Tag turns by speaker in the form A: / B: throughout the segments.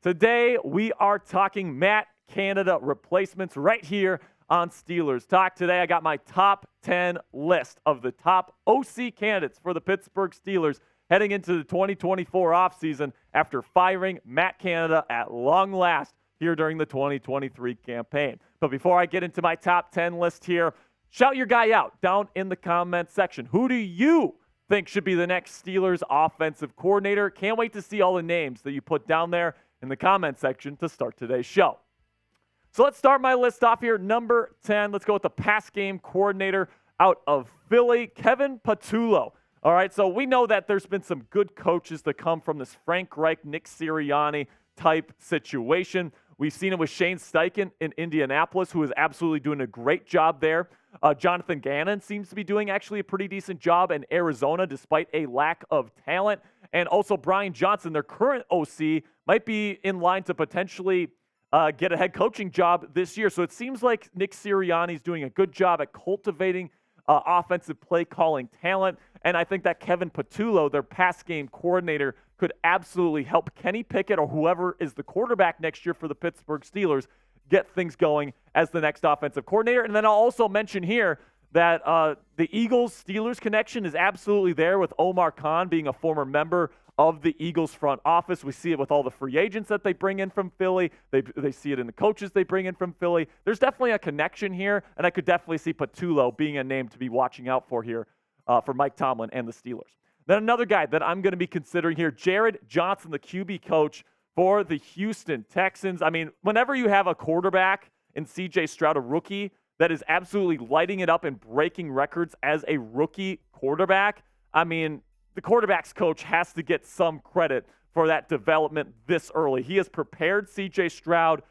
A: Today, we are talking Matt Canada replacements right here on Steelers Talk. Today, I got my top 10 list of the top OC candidates for the Pittsburgh Steelers heading into the 2024 offseason after firing Matt Canada at long last here during the 2023 campaign. But before I get into my top 10 list here, shout your guy out down in the comment section. Who do you think should be the next Steelers offensive coordinator? Can't wait to see all the names that you put down there in the comment section to start today's show. So let's start my list off here. Number 10, let's go with the pass game coordinator out of Philly, Kevin Patullo. All right, so we know that there's been some good coaches that come from this Frank Reich, Nick Sirianni type situation. We've seen it with Shane Steichen in Indianapolis, who is absolutely doing a great job there. Jonathan Gannon seems to be doing actually a pretty decent job in Arizona despite a lack of talent. And also Brian Johnson, their current OC, might be in line to potentially get a head coaching job this year. So it seems like Nick Sirianni is doing a good job at cultivating offensive play calling talent. And I think that Kevin Patullo, their pass game coordinator, could absolutely help Kenny Pickett or whoever is the quarterback next year for the Pittsburgh Steelers get things going as the next offensive coordinator. And then I'll also mention here that the Eagles-Steelers connection is absolutely there with Omar Khan being a former member of the Eagles front office. We see it with all the free agents that they bring in from Philly. They see it in the coaches they bring in from Philly. There's definitely a connection here, and I could definitely see Patullo being a name to be watching out for here for Mike Tomlin and the Steelers. Then another guy that I'm going to be considering here, Jared Johnson, the QB coach for the Houston Texans. I mean, whenever you have a quarterback in C.J. Stroud, a rookie, that is absolutely lighting it up and breaking records as a rookie quarterback, I mean, the quarterback's coach has to get some credit for that development this early. He has prepared C.J. Stroud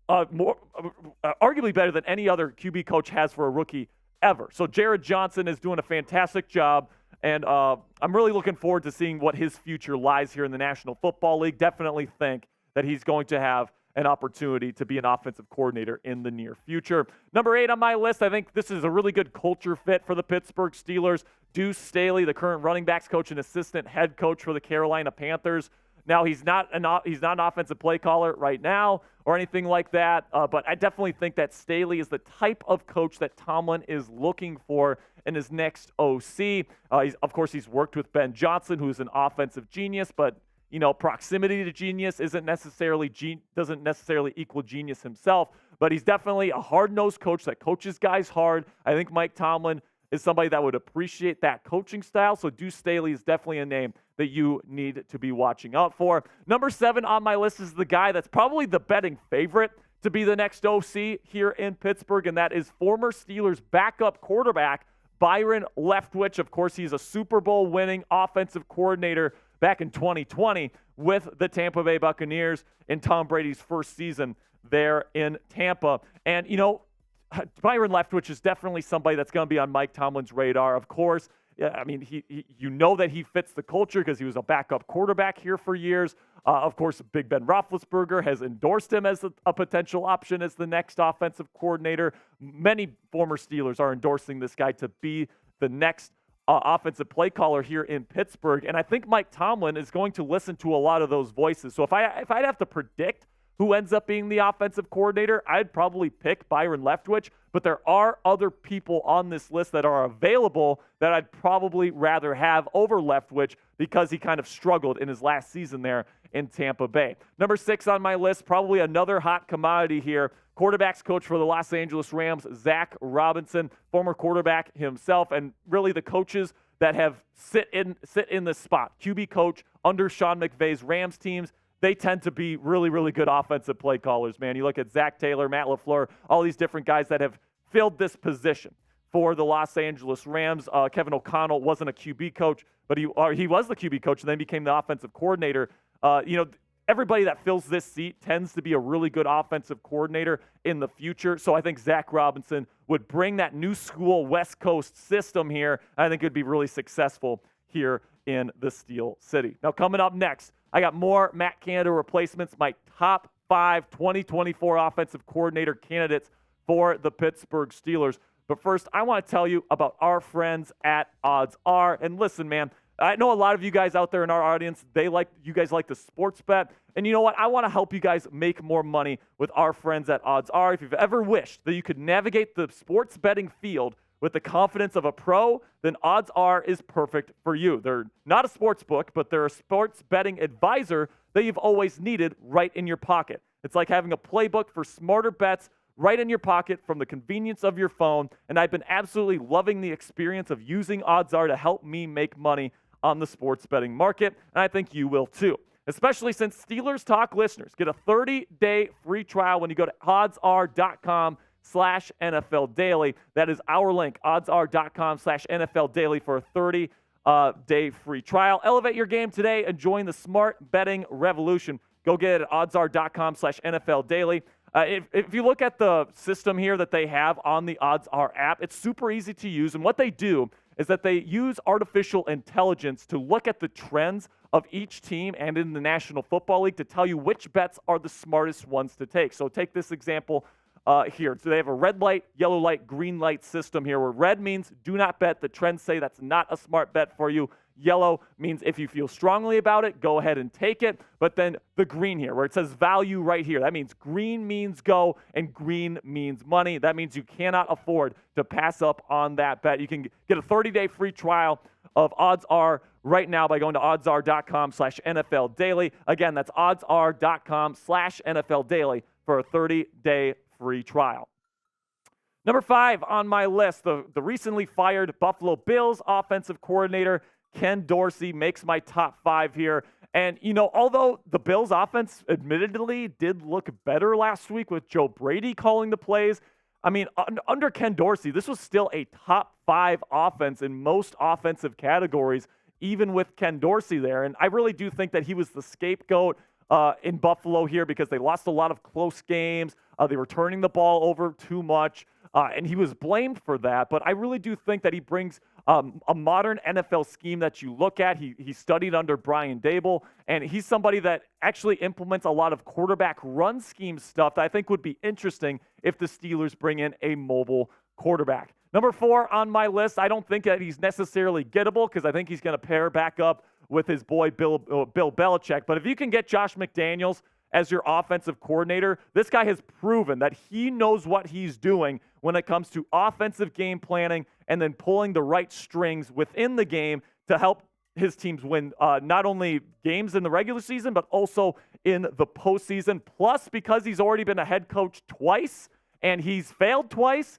A: arguably better than any other QB coach has for a rookie ever. So Jared Johnson is doing a fantastic job, and I'm really looking forward to seeing what his future lies here in the National Football League. Definitely think that he's going to have an opportunity to be an offensive coordinator in the near future. Number 8 on my list, I think this is a really good culture fit for the Pittsburgh Steelers. Deuce Staley, the current running backs coach and assistant head coach for the Carolina Panthers. Now, he's not an offensive play caller right now or anything like that, but I definitely think that Staley is the type of coach that Tomlin is looking for in his next OC. Of course, he's worked with Ben Johnson, who's an offensive genius, but proximity to genius doesn't necessarily equal genius himself, but he's definitely a hard-nosed coach that coaches guys hard. I think Mike Tomlin is somebody that would appreciate that coaching style, so Deuce Staley is definitely a name that you need to be watching out for. Number 7 on my list is the guy that's probably the betting favorite to be the next OC here in Pittsburgh, and that is former Steelers backup quarterback Byron Leftwich. Of course, he's a Super Bowl winning offensive coordinator back in 2020 with the Tampa Bay Buccaneers in Tom Brady's first season there in Tampa. And, Byron Leftwich is definitely somebody that's going to be on Mike Tomlin's radar. Of course, I mean, that he fits the culture because he was a backup quarterback here for years. Of course, Big Ben Roethlisberger has endorsed him as a potential option as the next offensive coordinator. Many former Steelers are endorsing this guy to be the next offensive play caller here in Pittsburgh. And I think Mike Tomlin is going to listen to a lot of those voices. So if I'd have to predict who ends up being the offensive coordinator, I'd probably pick Byron Leftwich. But there are other people on this list that are available that I'd probably rather have over Leftwich because he kind of struggled in his last season there in Tampa Bay. Number 6 on my list, probably another hot commodity here. Quarterbacks coach for the Los Angeles Rams, Zach Robinson, former quarterback himself, and really the coaches that have sit in this spot. QB coach under Sean McVay's Rams teams. They tend to be really, really good offensive play callers, man. You look at Zach Taylor, Matt LaFleur, all these different guys that have filled this position for the Los Angeles Rams. Kevin O'Connell wasn't a QB coach, but he was the QB coach and then became the offensive coordinator. Everybody that fills this seat tends to be a really good offensive coordinator in the future. So I think Zach Robinson would bring that new school West Coast system here. I think it would be really successful here in the Steel City. Now, coming up next, I got more Matt Canada replacements, my top 5 2024 offensive coordinator candidates for the Pittsburgh Steelers. But first, I want to tell you about our friends at Odds Are. And listen, man, I know a lot of you guys out there in our audience, you guys like the sports bet. And you know what? I want to help you guys make more money with our friends at Odds Are. If you've ever wished that you could navigate the sports betting field with the confidence of a pro, then Odds Are is perfect for you. They're not a sports book, but they're a sports betting advisor that you've always needed right in your pocket. It's like having a playbook for smarter bets right in your pocket from the convenience of your phone. And I've been absolutely loving the experience of using Odds Are to help me make money on the sports betting market. And I think you will too, especially since Steelers Talk listeners get a 30-day free trial when you go to oddsr.com/NFL Daily. That is our link, oddsr.com/NFL Daily for a 30-day free trial. Elevate your game today and join the smart betting revolution. Go get it at oddsr.com/NFL Daily. If you look at the system here that they have on the Odds Are app, it's super easy to use. And what they do is that they use artificial intelligence to look at the trends of each team and in the National Football League to tell you which bets are the smartest ones to take. So take this example here. So they have a red light, yellow light, green light system here, where red means do not bet. The trends say that's not a smart bet for you. Yellow means if you feel strongly about it, go ahead and take it. But then the green here, where it says value right here, that means green means go and green means money. That means you cannot afford to pass up on that bet. You can get a 30-day free trial of Odds Are right now by going to oddsr.com/NFL Daily. Again, that's oddsr.com/NFL Daily for a 30-day free trial. Number 5 on my list, the recently fired Buffalo Bills offensive coordinator Ken Dorsey makes my top 5 here. And, you know, although the Bills offense admittedly did look better last week with Joe Brady calling the plays, I mean, under Ken Dorsey, this was still a top 5 offense in most offensive categories, even with Ken Dorsey there. And I really do think that he was the scapegoat in Buffalo here because they lost a lot of close games. They were turning the ball over too much, and he was blamed for that. But I really do think that he brings a modern NFL scheme that you look at. He studied under Brian Dable, and he's somebody that actually implements a lot of quarterback run scheme stuff that I think would be interesting if the Steelers bring in a mobile quarterback. Number 4 on my list, I don't think that he's necessarily gettable because I think he's going to pair back up with his boy Bill Belichick. But if you can get Josh McDaniels as your offensive coordinator, this guy has proven that he knows what he's doing when it comes to offensive game planning and then pulling the right strings within the game to help his teams win not only games in the regular season, but also in the postseason. Plus, because he's already been a head coach twice and he's failed twice,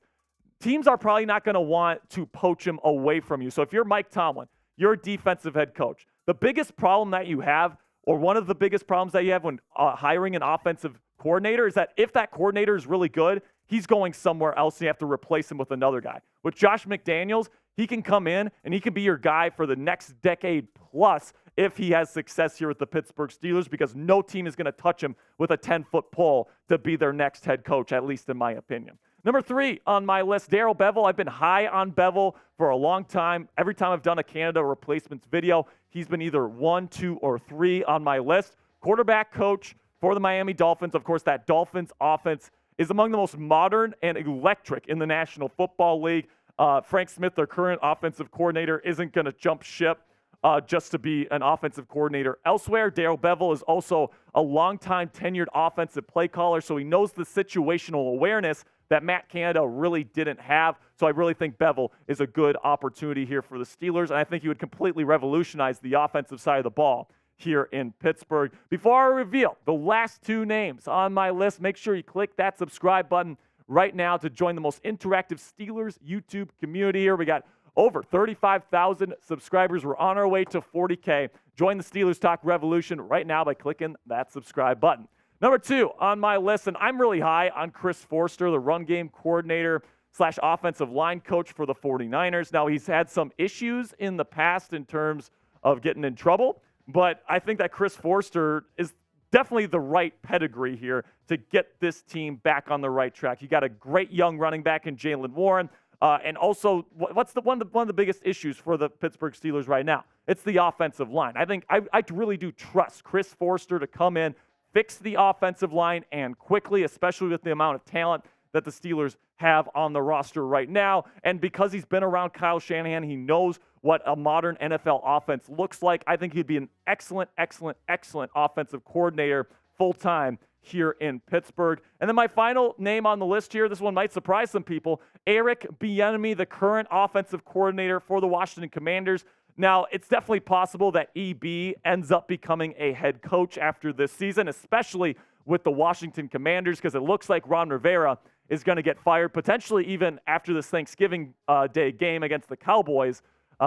A: teams are probably not going to want to poach him away from you. So if you're Mike Tomlin, you're a defensive head coach, the biggest problem that you have, or one of the biggest problems that you have when hiring an offensive coordinator, is that if that coordinator is really good, he's going somewhere else and you have to replace him with another guy. With Josh McDaniels, he can come in and he can be your guy for the next decade plus if he has success here with the Pittsburgh Steelers, because no team is going to touch him with a 10-foot pole to be their next head coach, at least in my opinion. Number 3 on my list, Darrell Bevell. I've been high on Bevell for a long time. Every time I've done a Canada replacements video, he's been either 1, 2, or 3 on my list. Quarterback coach for the Miami Dolphins. Of course, that Dolphins offense is among the most modern and electric in the National Football League. Frank Smith, their current offensive coordinator, isn't going to jump ship just to be an offensive coordinator elsewhere. Darrell Bevell is also a longtime tenured offensive play caller, so he knows the situational awareness that Matt Canada really didn't have. So I really think Bevell is a good opportunity here for the Steelers, and I think he would completely revolutionize the offensive side of the ball here in Pittsburgh. Before I reveal the last 2 names on my list, make sure you click that subscribe button right now to join the most interactive Steelers YouTube community here. We got over 35,000 subscribers. We're on our way to 40K. Join the Steelers Talk revolution right now by clicking that subscribe button. Number 2 on my list, and I'm really high on Chris Foerster, the run game coordinator / offensive line coach for the 49ers. Now, he's had some issues in the past in terms of getting in trouble, but I think that Chris Foerster is definitely the right pedigree here to get this team back on the right track. You got a great young running back in Jaylen Warren. And also, what's one of the biggest issues for the Pittsburgh Steelers right now? It's the offensive line. I think I really do trust Chris Foerster to come in, fix the offensive line, and quickly, especially with the amount of talent that the Steelers have on the roster right now. And because he's been around Kyle Shanahan, he knows what a modern NFL offense looks like. I think he'd be an excellent offensive coordinator full-time here in Pittsburgh. And then my final name on the list here, this one might surprise some people, Eric Bieniemy, the current offensive coordinator for the Washington Commanders. Now, it's definitely possible that EB ends up becoming a head coach after this season, especially with the Washington Commanders, because it looks like Ron Rivera is going to get fired, potentially even after this Thanksgiving Day game against the Cowboys,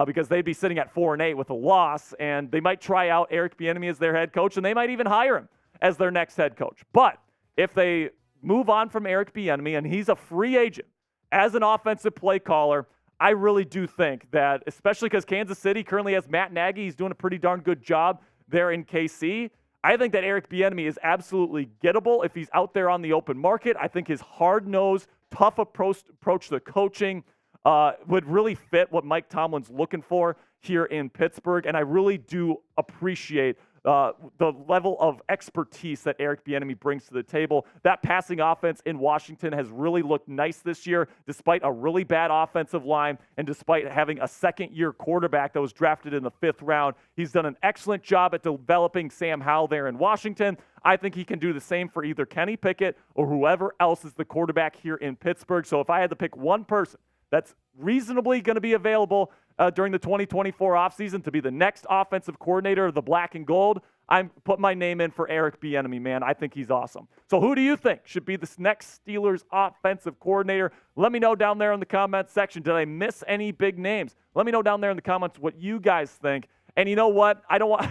A: because they'd be sitting at 4-8 with a loss, and they might try out Eric Bieniemy as their head coach, and they might even hire him as their next head coach. But if they move on from Eric Bieniemy and he's a free agent as an offensive play caller, I really do think that, especially because Kansas City currently has Matt Nagy, he's doing a pretty darn good job there in KC. I think that Eric Bieniemy is absolutely gettable if he's out there on the open market. I think his hard-nosed, tough approach to coaching would really fit what Mike Tomlin's looking for here in Pittsburgh, and I really do appreciate the level of expertise that Eric Bieniemy brings to the table. That passing offense in Washington has really looked nice this year, despite a really bad offensive line and despite having a second-year quarterback that was drafted in the 5th round. He's done an excellent job at developing Sam Howell there in Washington. I think he can do the same for either Kenny Pickett or whoever else is the quarterback here in Pittsburgh. So if I had to pick one person that's reasonably going to be available during the 2024 offseason to be the next offensive coordinator of the black and gold, I'm putting my name in for Eric Bieniemy, man. I think he's awesome. So who do you think should be this next Steelers offensive coordinator? Let me know down there in the comments section. Did I miss any big names? Let me know down there in the comments what you guys think. And you know what? I don't want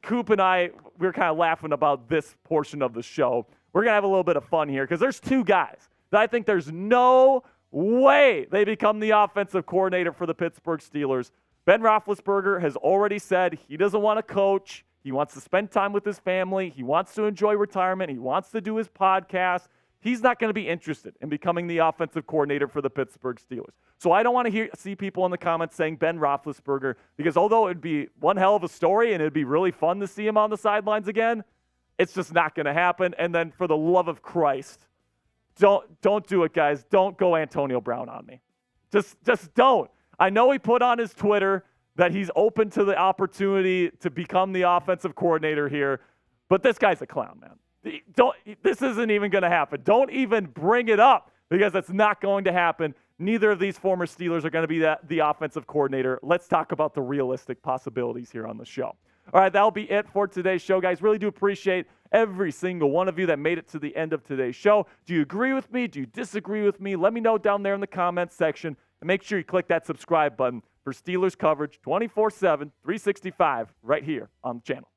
A: Coop and I, we're kind of laughing about this portion of the show. We're going to have a little bit of fun here because there's two guys that I think there's no way they become the offensive coordinator for the Pittsburgh Steelers. Ben Roethlisberger has already said he doesn't want to coach. He wants to spend time with his family. He wants to enjoy retirement. He wants to do his podcast. He's not going to be interested in becoming the offensive coordinator for the Pittsburgh Steelers. So I don't want to see people in the comments saying Ben Roethlisberger, because although it would be one hell of a story and it would be really fun to see him on the sidelines again, it's just not going to happen. And then for the love of Christ, don't do it, guys. Don't go Antonio Brown on me. Just don't. I know he put on his Twitter that he's open to the opportunity to become the offensive coordinator here, but this guy's a clown, man. This isn't even going to happen. Don't even bring it up because it's not going to happen. Neither of these former Steelers are going to be the offensive coordinator. Let's talk about the realistic possibilities here on the show. All right, that'll be it for today's show, guys. Really do appreciate every single one of you that made it to the end of today's show. Do you agree with me? Do you disagree with me? Let me know down there in the comments section. And make sure you click that subscribe button for Steelers coverage 24/7, 365 right here on the channel.